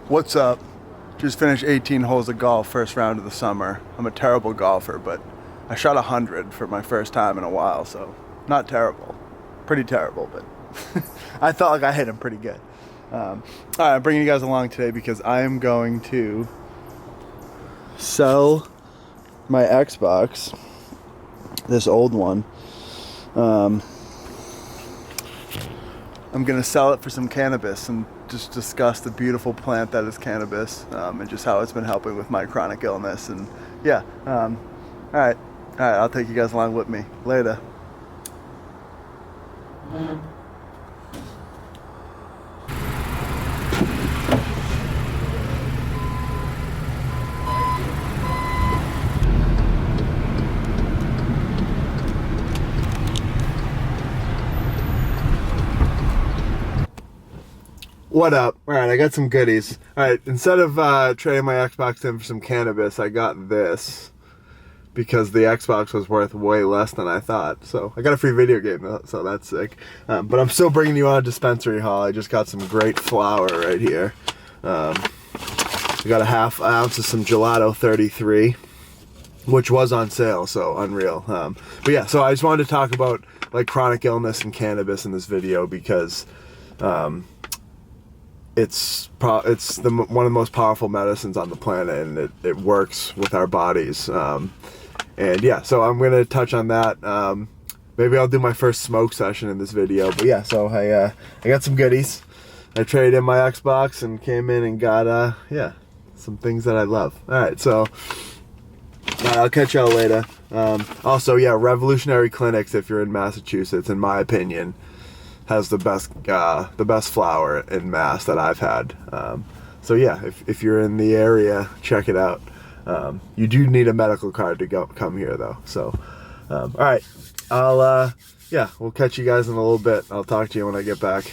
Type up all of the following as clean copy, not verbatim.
What's up? Just finished 18 holes of golf, first round of the summer. I'm a terrible golfer, but I shot 100 for my first time in a while, so not terrible. Pretty terrible, but I felt like I hit them pretty good. All right, I'm bringing you guys along today because I am going to sell my Xbox, this old one. I'm gonna sell it for some cannabis and just discuss the beautiful plant that is cannabis, and just how it's been helping with my chronic illness. And yeah, all right, I'll take you guys along with me. Later. What up? Alright, I got some goodies. Alright, instead of trading my Xbox in for some cannabis, I got this because the Xbox was worth way less than I thought. So I got a free video game though, so that's sick. But I'm still bringing you on a dispensary haul. I just got some great flower right here. I got a half ounce of some W33D, which was on sale, so unreal. But yeah, so I just wanted to talk about like chronic illness and cannabis in this video because it's one of the most powerful medicines on the planet, and it works with our bodies. And yeah, so I'm gonna touch on that. Maybe I'll do my first smoke session in this video. But yeah, so I got some goodies. I traded in my Xbox and came in and got yeah, some things that I love. All right, so I'll catch y'all later. Also, yeah, Revolutionary Clinics, if you're in Massachusetts, in my opinion, has the best flower in Mass that I've had. So yeah, if you're in the area, check it out. You do need a medical card to come here though. So all right, yeah, we'll catch you guys in a little bit. I'll talk to you when I get back.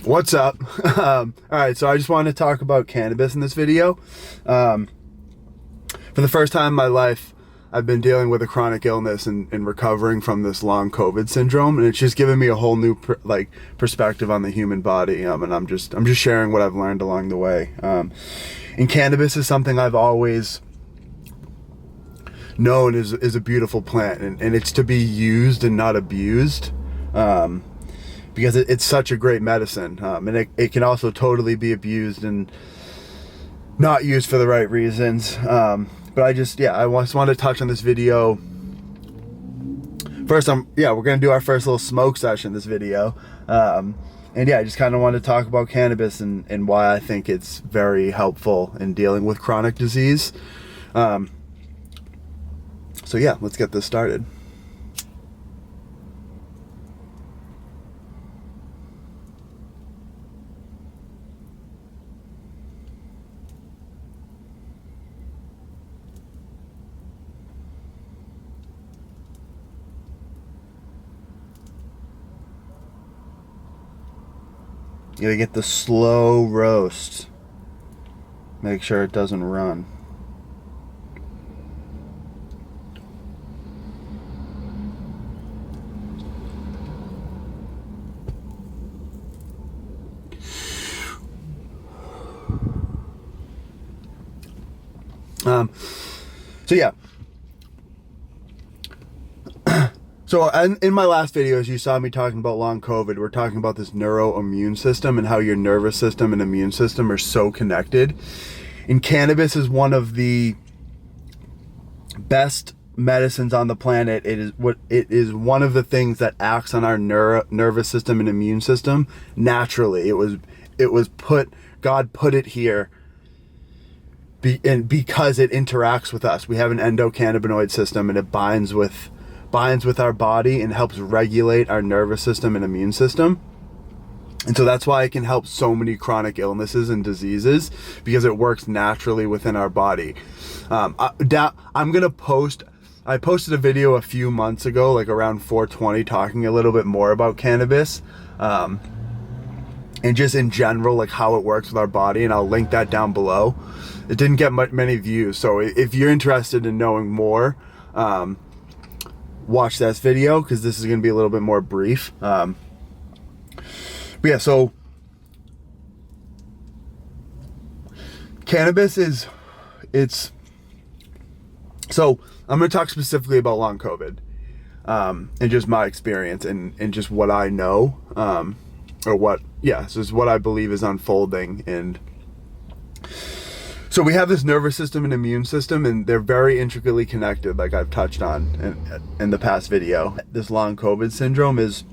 What's up? All right, so I just wanted to talk about cannabis in this video. For the first time in my life, I've been dealing with a chronic illness and recovering from this long COVID syndrome, and it's just given me a whole new perspective on the human body. And I'm just sharing what I've learned along the way. And cannabis is something I've always known is a beautiful plant, and it's to be used and not abused, because it's such a great medicine. And it can also totally be abused and not used for the right reasons. But I just wanted to touch on this video. First, we're gonna do our first little smoke session in this video. And yeah, I just kind of wanted to talk about cannabis and why I think it's very helpful in dealing with chronic disease. So yeah, let's get this started. You gotta get the slow roast. Make sure it doesn't run. So yeah. So in my last videos, you saw me talking about long COVID. We're talking about this neuroimmune system and how your nervous system and immune system are so connected. And cannabis is one of the best medicines on the planet. It is one of the things that acts on our nervous system and immune system naturally. God put it here. And because it interacts with us, we have an endocannabinoid system, and it binds with our body and helps regulate our nervous system and immune system. And so that's why it can help so many chronic illnesses and diseases, because it works naturally within our body. I posted a video a few months ago, like around 420, talking a little bit more about cannabis, and just in general, like how it works with our body, and I'll link that down below. It didn't get many views, so if you're interested in knowing more, watch this video because this is going to be a little bit more brief. But yeah, so cannabis so I'm going to talk specifically about long COVID, and just my experience and just what I know, this is what I believe is unfolding. And so we have this nervous system and immune system, and they're very intricately connected, like I've touched on in the past video. This long COVID syndrome is,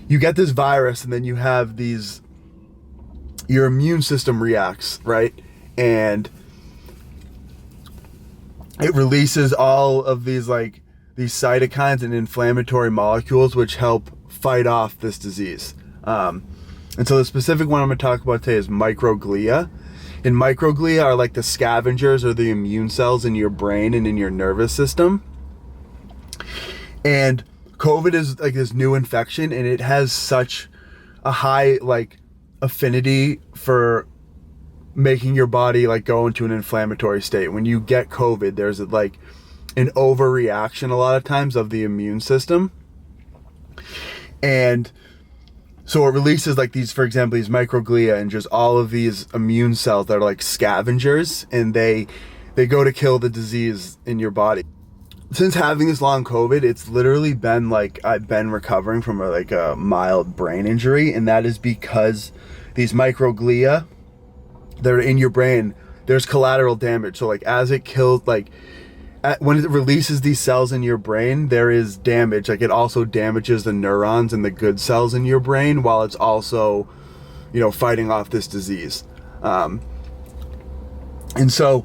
you get this virus and then you have your immune system reacts, right? And it releases all of these cytokines and inflammatory molecules which help fight off this disease. And so the specific one I'm going to talk about today is microglia. And microglia are like the scavengers or the immune cells in your brain and in your nervous system. And COVID is like this new infection, and it has such a high affinity for making your body go into an inflammatory state. When you get COVID, there's an overreaction a lot of times of the immune system. And so it releases these, for example, these microglia and just all of these immune cells that are like scavengers, and they go to kill the disease in your body. Since having this long COVID, it's literally been I've been recovering from a mild brain injury, and that is because these microglia that are in your brain, there's collateral damage. So as it kills, when it releases these cells in your brain, there is damage. It also damages the neurons and the good cells in your brain, while it's also, fighting off this disease. And so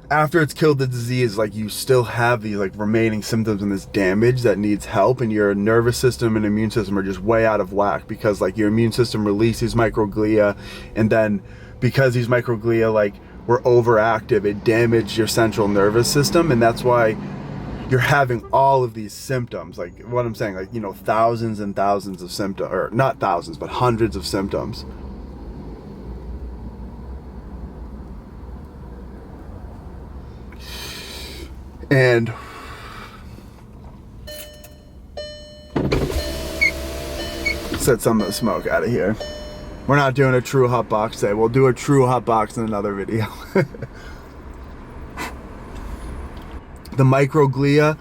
after it's killed the disease, you still have these remaining symptoms and this damage that needs help, and your nervous system and immune system are just way out of whack because your immune system releases microglia, and then because these microglia were overactive, it damaged your central nervous system, and that's why you're having all of these symptoms. What I'm saying, thousands and thousands of symptoms, or not thousands, but hundreds of symptoms. And set some of the smoke out of here. We're not doing a true hot box today. We'll do a true hot box in another video. The microglia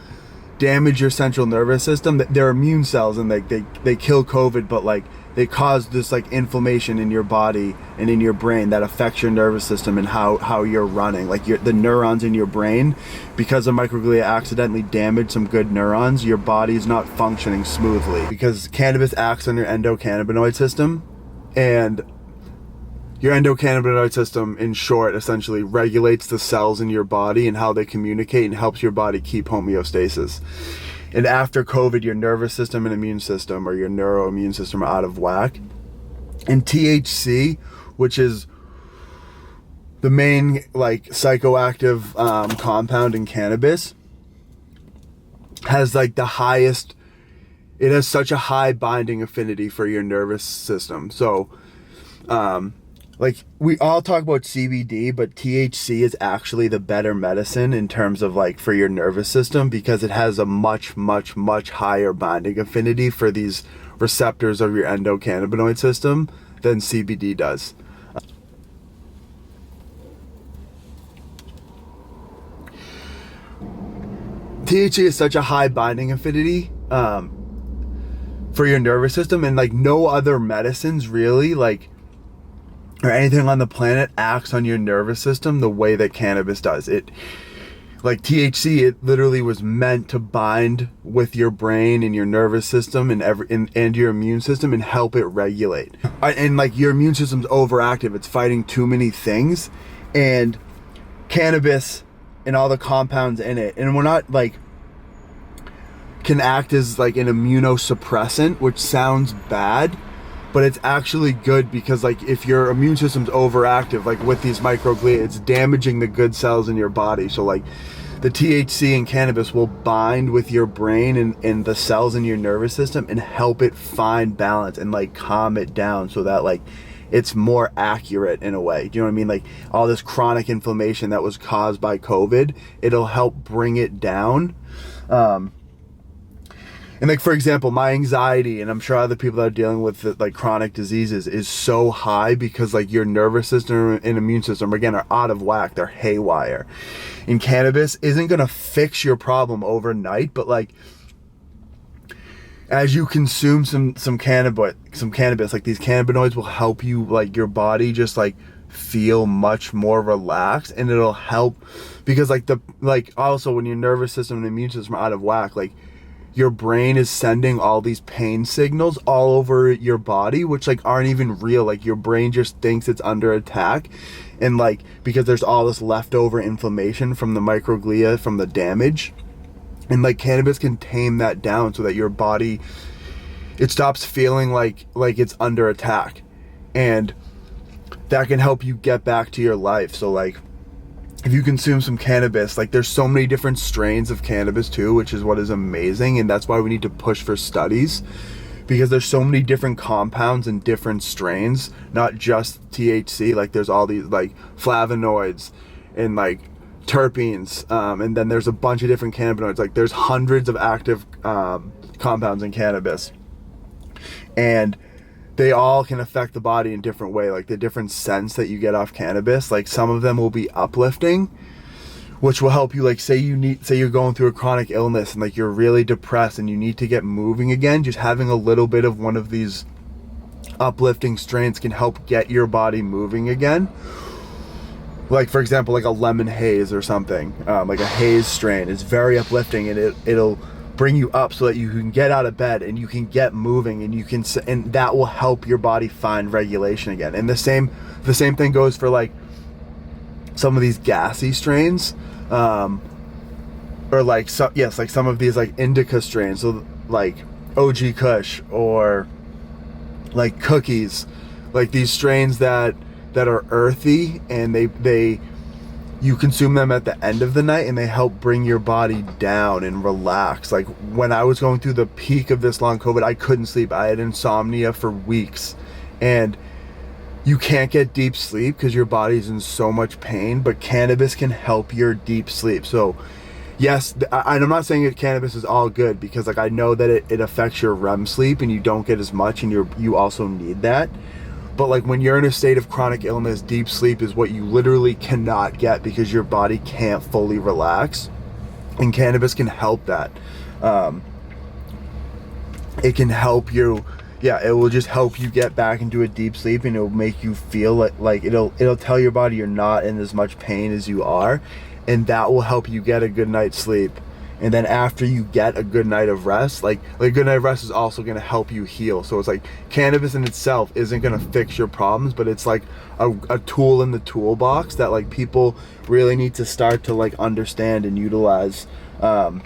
damage your central nervous system. They're immune cells, and they kill COVID, but they cause this inflammation in your body and in your brain that affects your nervous system and how you're running. The neurons in your brain, because the microglia accidentally damage some good neurons, your body's not functioning smoothly. Because cannabis acts on your endocannabinoid system, and your endocannabinoid system, in short, essentially regulates the cells in your body and how they communicate, and helps your body keep homeostasis. And after COVID, your nervous system and immune system, or your neuroimmune system, are out of whack. And THC, which is the main psychoactive compound in cannabis, has the highest. It has such a high binding affinity for your nervous system. So, we all talk about CBD, but THC is actually the better medicine in terms of for your nervous system, because it has a much, much, much higher binding affinity for these receptors of your endocannabinoid system than CBD does. THC is such a high binding affinity for your nervous system, and no other medicines really or anything on the planet acts on your nervous system the way that cannabis does. It THC, it literally was meant to bind with your brain and your nervous system and your immune system and help it regulate. And your immune system's overactive, it's fighting too many things, and cannabis and all the compounds in it, and we're not can act as an immunosuppressant, which sounds bad, but it's actually good, because if your immune system's overactive, with these microglia, it's damaging the good cells in your body. So the THC in cannabis will bind with your brain and the cells in your nervous system and help it find balance and calm it down, so that it's more accurate in a way. Do you know what I mean? All this chronic inflammation that was caused by COVID, it'll help bring it down. And like, for example, my anxiety, and I'm sure other people that are dealing with like chronic diseases, is so high because like your nervous system and immune system, again, are out of whack. They're haywire. And cannabis isn't going to fix your problem overnight, but like, as you consume some cannabis, like these cannabinoids will help you, like your body just like feel much more relaxed, and it'll help because like also when your nervous system and immune system are out of whack, like your brain is sending all these pain signals all over your body, which like aren't even real. Like your brain just thinks it's under attack, and like because there's all this leftover inflammation from the microglia from the damage, and like cannabis can tame that down so that your body, it stops feeling like it's under attack, and that can help you get back to your life. So like if you consume some cannabis, like there's so many different strains of cannabis too, which is what is amazing. And that's why we need to push for studies, because there's so many different compounds and different strains, not just THC. Like there's all these like flavonoids and like terpenes, and then there's a bunch of different cannabinoids. Like there's hundreds of active compounds in cannabis, and they all can affect the body in different way. Like the different scents that you get off cannabis, like some of them will be uplifting, which will help you. Like say you're going through a chronic illness and like you're really depressed and you need to get moving again, just having a little bit of one of these uplifting strains can help get your body moving again. Like for example, like a lemon haze or something, like a haze strain is very uplifting, and it'll bring you up so that you can get out of bed and you can get moving, and that will help your body find regulation again. And the same thing goes for like some of these gassy strains, or like like some of these like indica strains, so like OG Kush or like cookies, like these strains that are earthy, and you consume them at the end of the night, and they help bring your body down and relax. Like when I was going through the peak of this long COVID, I couldn't sleep. I had insomnia for weeks, and you can't get deep sleep because your body's in so much pain, but cannabis can help your deep sleep. So yes, I'm not saying that cannabis is all good, because like I know that it affects your REM sleep and you don't get as much, and you also need that. But like when you're in a state of chronic illness, deep sleep is what you literally cannot get because your body can't fully relax, and cannabis can help that. It can help you. Yeah, it will just help you get back into a deep sleep, and it'll make you feel like it'll tell your body you're not in as much pain as you are, and that will help you get a good night's sleep. And then after you get a good night of rest, like a good night of rest is also going to help you heal. So it's like cannabis in itself isn't going to fix your problems, but it's like a tool in the toolbox that like people really need to start to like understand and utilize, and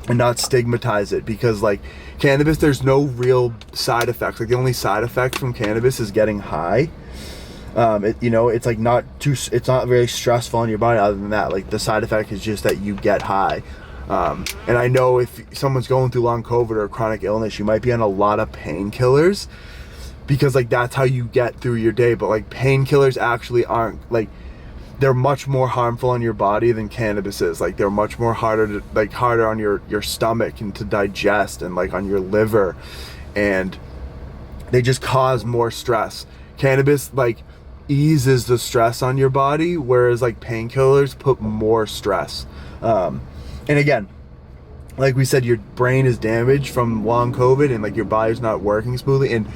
not stigmatize it. Because like cannabis, there's no real side effects. Like the only side effect from cannabis is getting high. It's like it's not very stressful on your body. Other than that, like the side effect is just that you get high. And I know if someone's going through long COVID or a chronic illness, you might be on a lot of painkillers, because like that's how you get through your day. But like painkillers actually aren't, like they're much more harmful on your body than cannabis is. Like they're much more harder on your stomach and to digest, and like on your liver, and they just cause more stress. Cannabis like eases the stress on your body, whereas like painkillers put more stress. And again, like we said, your brain is damaged from long COVID, and like your body's not working smoothly. And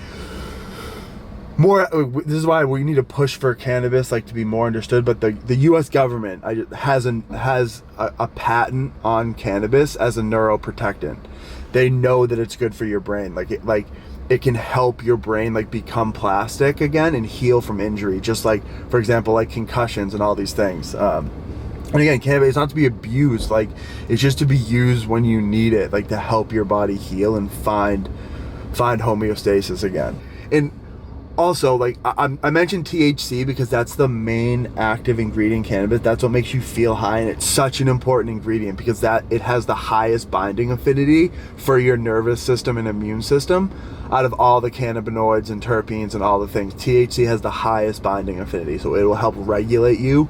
this is why we need to push for cannabis like to be more understood. But the U.S. government has a patent on cannabis as a neuroprotectant. They know that it's good for your brain. It can help your brain like become plastic again and heal from injury, just like, for example, like concussions and all these things. And again, cannabis is not to be abused. Like it's just to be used when you need it, like to help your body heal and find homeostasis again. And also, like I mentioned THC because that's the main active ingredient in cannabis. That's what makes you feel high, and it's such an important ingredient because it has the highest binding affinity for your nervous system and immune system out of all the cannabinoids and terpenes and all the things. THC has the highest binding affinity, so it will help regulate you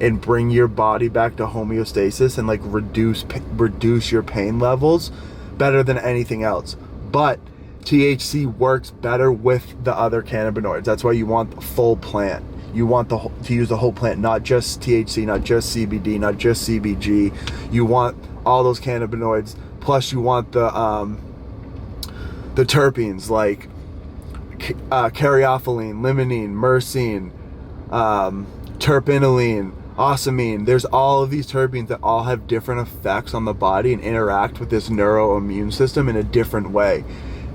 and bring your body back to homeostasis and like reduce your pain levels better than anything else. But THC works better with the other cannabinoids. That's why you want the full plant. You want to use the whole plant, not just THC, not just CBD, not just CBG. You want all those cannabinoids. Plus, you want the terpenes like caryophyllene, limonene, myrcene, terpinolene, ocimene. There's all of these terpenes that all have different effects on the body and interact with this neuroimmune system in a different way.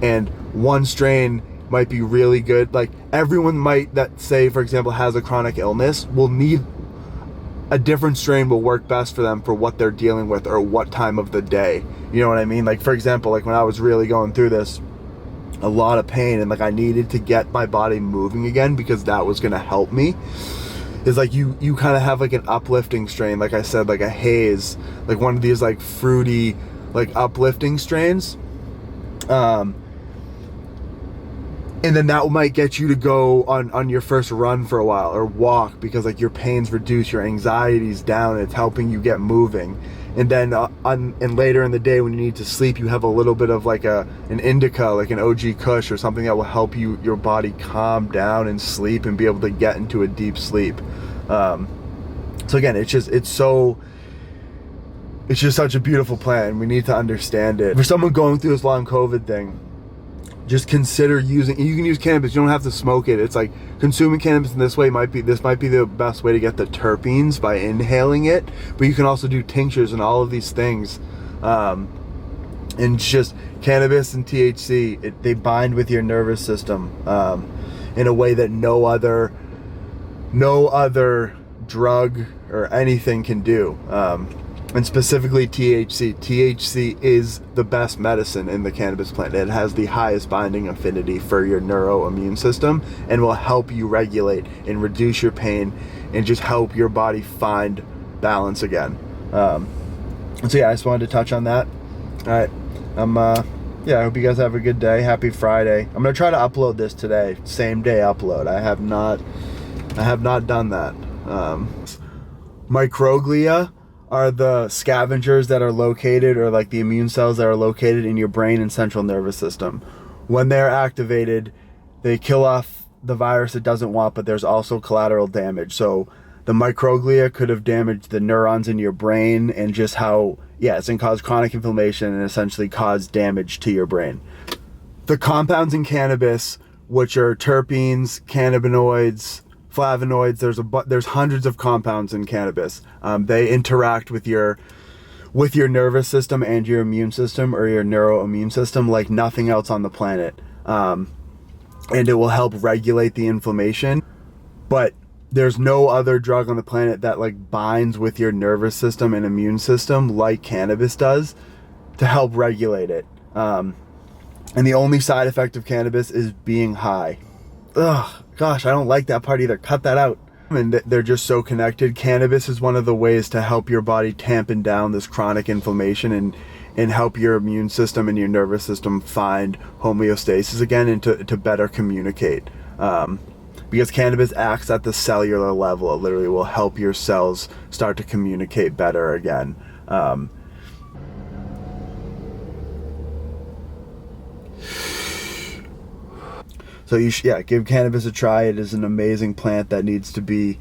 And one strain might be really good. Like everyone might, that say for example has a chronic illness, will need a different strain, will work best for them for what they're dealing with or what time of the day. You know what I mean? Like for example, like when I was really going through this, a lot of pain, and like I needed to get my body moving again because that was gonna help me, is like you kind of have like an uplifting strain, like I said, like a haze, like one of these like fruity, like uplifting strains. And then that might get you to go on your first run for a while or walk, because like your pain's reduced, your anxiety's down, it's helping you get moving. And then and later in the day when you need to sleep, you have a little bit of like an indica, like an OG Kush or something that will help your body calm down and sleep and be able to get into a deep sleep. So again, it's just such a beautiful plant, and we need to understand it. For someone going through this long COVID thing, just consider using, you can use cannabis, you don't have to smoke it. It's like consuming cannabis in this way might be the best way to get the terpenes by inhaling it, but you can also do tinctures and all of these things. And just cannabis and THC, they bind with your nervous system in a way that no other drug or anything can do. And specifically THC. THC is the best medicine in the cannabis plant. It has the highest binding affinity for your neuroimmune system and will help you regulate and reduce your pain and just help your body find balance again. So yeah, I just wanted to touch on that. All right. I hope you guys have a good day. Happy Friday. I'm gonna try to upload this today. Same day upload. I have not done that. Microglia are the scavengers that are located, or like the immune cells that are located in your brain and central nervous system. When they're activated, they kill off the virus it doesn't want, but there's also collateral damage. So the microglia could have damaged the neurons in your brain, and just how, it can cause chronic inflammation and essentially cause damage to your brain. The compounds in cannabis, which are terpenes, cannabinoids, flavonoids, there's hundreds of compounds in cannabis. They interact with your nervous system and your immune system, or your neuroimmune system, like nothing else on the planet. And it will help regulate the inflammation. But there's no other drug on the planet that like binds with your nervous system and immune system like cannabis does to help regulate it. And the only side effect of cannabis is being high. Ugh, gosh, I don't like that part either. Cut that out. And they're just so connected. Cannabis is one of the ways to help your body tampen down this chronic inflammation and help your immune system and your nervous system find homeostasis again, and to better communicate. Because cannabis acts at the cellular level. It literally will help your cells start to communicate better again. So give cannabis a try. It is an amazing plant that needs to be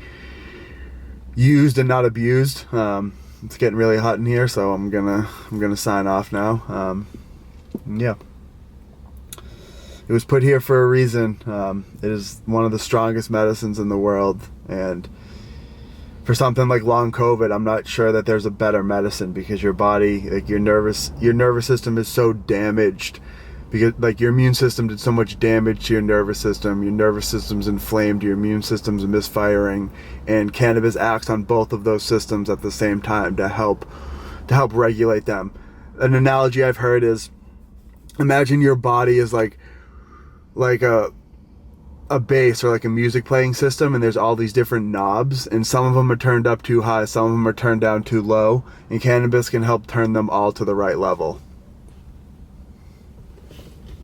used and not abused. It's getting really hot in here, so I'm gonna sign off now. It was put here for a reason. It is one of the strongest medicines in the world, and for something like long COVID, I'm not sure that there's a better medicine, because your body, like your nervous system is so damaged. Because like your immune system did so much damage to your nervous system's inflamed, your immune system's misfiring, and cannabis acts on both of those systems at the same time to help regulate them. An analogy I've heard is, imagine your body is like a bass, or like a music playing system, and there's all these different knobs, and some of them are turned up too high, some of them are turned down too low, and cannabis can help turn them all to the right level.